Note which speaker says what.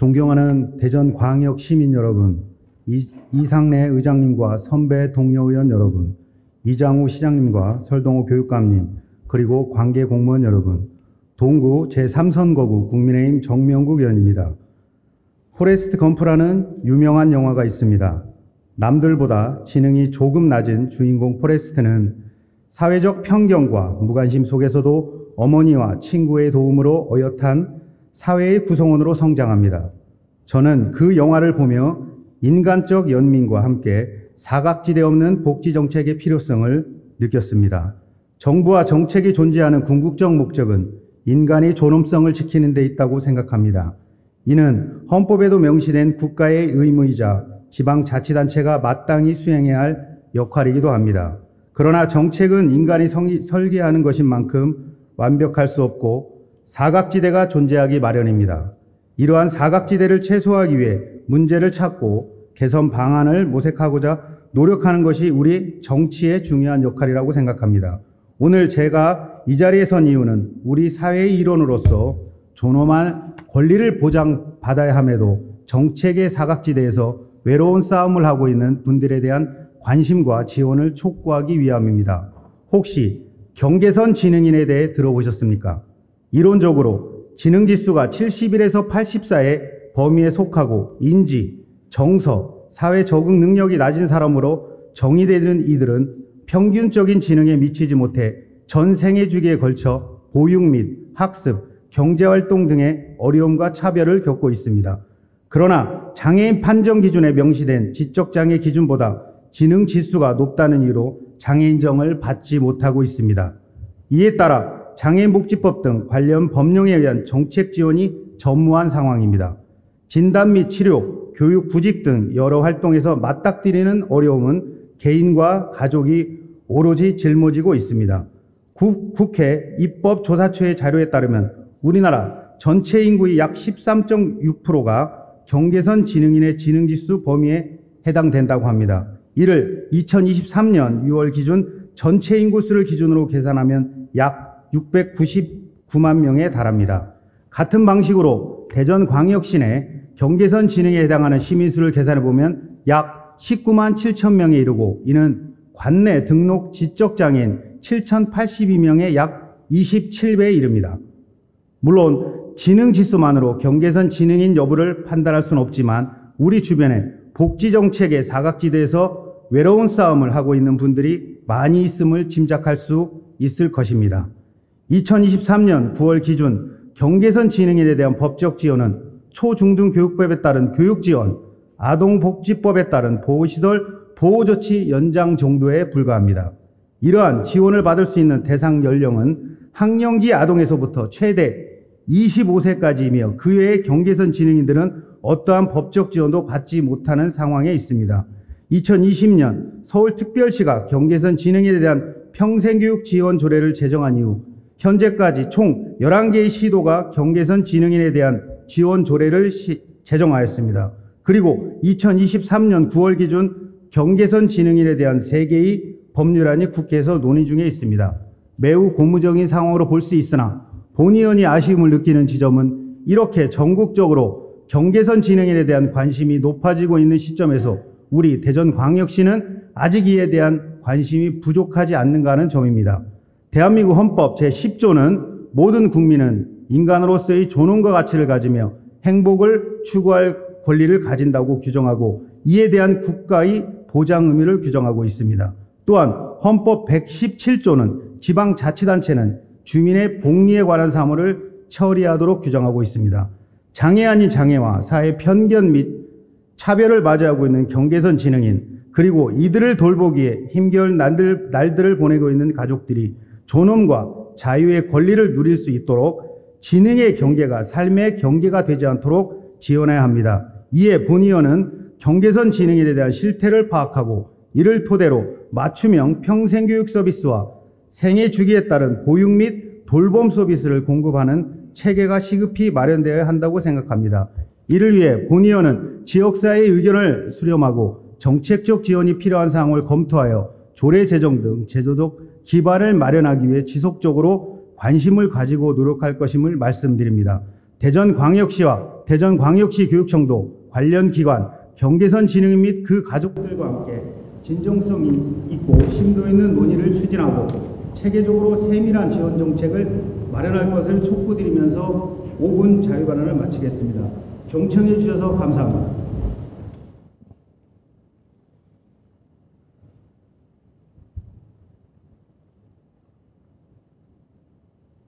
Speaker 1: 존경하는 대전광역 시민 여러분, 이상래 의장님과 선배 동료 의원 여러분, 이장우 시장님과 설동호 교육감님, 그리고 관계 공무원 여러분, 동구 제3선거구 국민의힘 정명국 의원입니다. 포레스트 검프라는 유명한 영화가 있습니다. 남들보다 지능이 조금 낮은 주인공 포레스트는 사회적 편견과 무관심 속에서도 어머니와 친구의 도움으로 어엿한 사회의 구성원으로 성장합니다. 저는 그 영화를 보며 인간적 연민과 함께 사각지대 없는 복지정책의 필요성을 느꼈습니다. 정부와 정책이 존재하는 궁극적 목적은 인간의 존엄성을 지키는 데 있다고 생각합니다. 이는 헌법에도 명시된 국가의 의무이자 지방자치단체가 마땅히 수행해야 할 역할이기도 합니다. 그러나 정책은 인간이 설계하는 것인 만큼 완벽할 수 없고 사각지대가 존재하기 마련입니다. 이러한 사각지대를 최소화하기 위해 문제를 찾고 개선 방안을 모색하고자 노력하는 것이 우리 정치의 중요한 역할이라고 생각합니다. 오늘 제가 이 자리에 선 이유는 우리 사회의 일원으로서 존엄한 권리를 보장받아야 함에도 정책의 사각지대에서 외로운 싸움을 하고 있는 분들에 대한 관심과 지원을 촉구하기 위함입니다. 혹시 경계선 지능인에 대해 들어보셨습니까? 이론적으로 지능지수가 71에서 84의 범위에 속하고 인지, 정서, 사회 적응 능력이 낮은 사람으로 정의되는 이들은 평균적인 지능에 미치지 못해 전 생애 주기에 걸쳐 보육 및 학습, 경제활동 등의 어려움과 차별을 겪고 있습니다. 그러나 장애인 판정 기준에 명시된 지적장애 기준보다 지능 지수가 높다는 이유로 장애인정을 받지 못하고 있습니다. 이에 따라 장애인복지법 등 관련 법령에 의한 정책 지원이 전무한 상황입니다. 진단 및 치료, 교육, 구직 등 여러 활동에서 맞닥뜨리는 어려움은 개인과 가족이 오로지 짊어지고 있습니다. 국회 입법조사처의 자료에 따르면 우리나라 전체 인구의 약 13.6%가 경계선 지능인의 지능지수 범위에 해당된다고 합니다. 이를 2023년 6월 기준 전체 인구수를 기준으로 계산하면 약 699만 명에 달합니다. 같은 방식으로 대전광역시 내 경계선 지능에 해당하는 시민수를 계산해보면 약 19만 7천 명에 이르고 이는 관내 등록 지적장애인 7,082명의 약 27배에 이릅니다. 물론 지능지수만으로 경계선 지능인 여부를 판단할 수는 없지만 우리 주변에 복지정책의 사각지대에서 외로운 싸움을 하고 있는 분들이 많이 있음을 짐작할 수 있을 것입니다. 2023년 9월 기준 경계선 지능인에 대한 법적 지원은 초중등교육법에 따른 교육지원, 아동복지법에 따른 보호시설, 보호조치 연장 정도에 불과합니다. 이러한 지원을 받을 수 있는 대상 연령은 학령기 아동에서부터 최대 25세까지이며 그 외의 경계선 지능인들은 어떠한 법적 지원도 받지 못하는 상황에 있습니다. 2020년 서울특별시가 경계선 지능인에 대한 평생교육 지원 조례를 제정한 이후 현재까지 총 11개의 시도가 경계선 지능인에 대한 지원 조례를 제정하였습니다. 그리고 2023년 9월 기준 경계선 지능인에 대한 3개의 법률안이 국회에서 논의 중에 있습니다. 매우 고무적인 상황으로 볼 수 있으나 본 의원이 아쉬움을 느끼는 지점은 이렇게 전국적으로 경계선 지능인에 대한 관심이 높아지고 있는 시점에서 우리 대전광역시는 아직 이에 대한 관심이 부족하지 않는가 하는 점입니다. 대한민국 헌법 제10조는 모든 국민은 인간으로서의 존엄과 가치를 가지며 행복을 추구할 권리를 가진다고 규정하고 이에 대한 국가의 보장 의무를 규정하고 있습니다. 또한 헌법 117조는 지방자치단체는 주민의 복리에 관한 사무를 처리하도록 규정하고 있습니다. 장애 아닌 장애와 사회 편견 및 차별을 맞이하고 있는 경계선 지능인 그리고 이들을 돌보기 위해 힘겨운 날들을 보내고 있는 가족들이 존엄과 자유의 권리를 누릴 수 있도록 지능의 경계가 삶의 경계가 되지 않도록 지원해야 합니다. 이에 본 의원은 경계선 지능인에 대한 실태를 파악하고 이를 토대로 맞춤형 평생교육 서비스와 생애 주기에 따른 보육 및 돌봄 서비스를 공급하는 체계가 시급히 마련되어야 한다고 생각합니다. 이를 위해 본 의원은 지역사회의 의견을 수렴하고 정책적 지원이 필요한 사항을 검토하여 조례 제정 등 제도적 기반을 마련하기 위해 지속적으로 관심을 가지고 노력할 것임을 말씀드립니다. 대전광역시와 대전광역시 교육청도 관련 기관, 경계선 진흥인 및 그 가족들과 함께 진정성 있고 심도 있는 논의를 추진하고 체계적으로 세밀한 지원 정책을 마련할 것을 촉구드리면서 5분 자유발언을 마치겠습니다. 경청해 주셔서 감사합니다.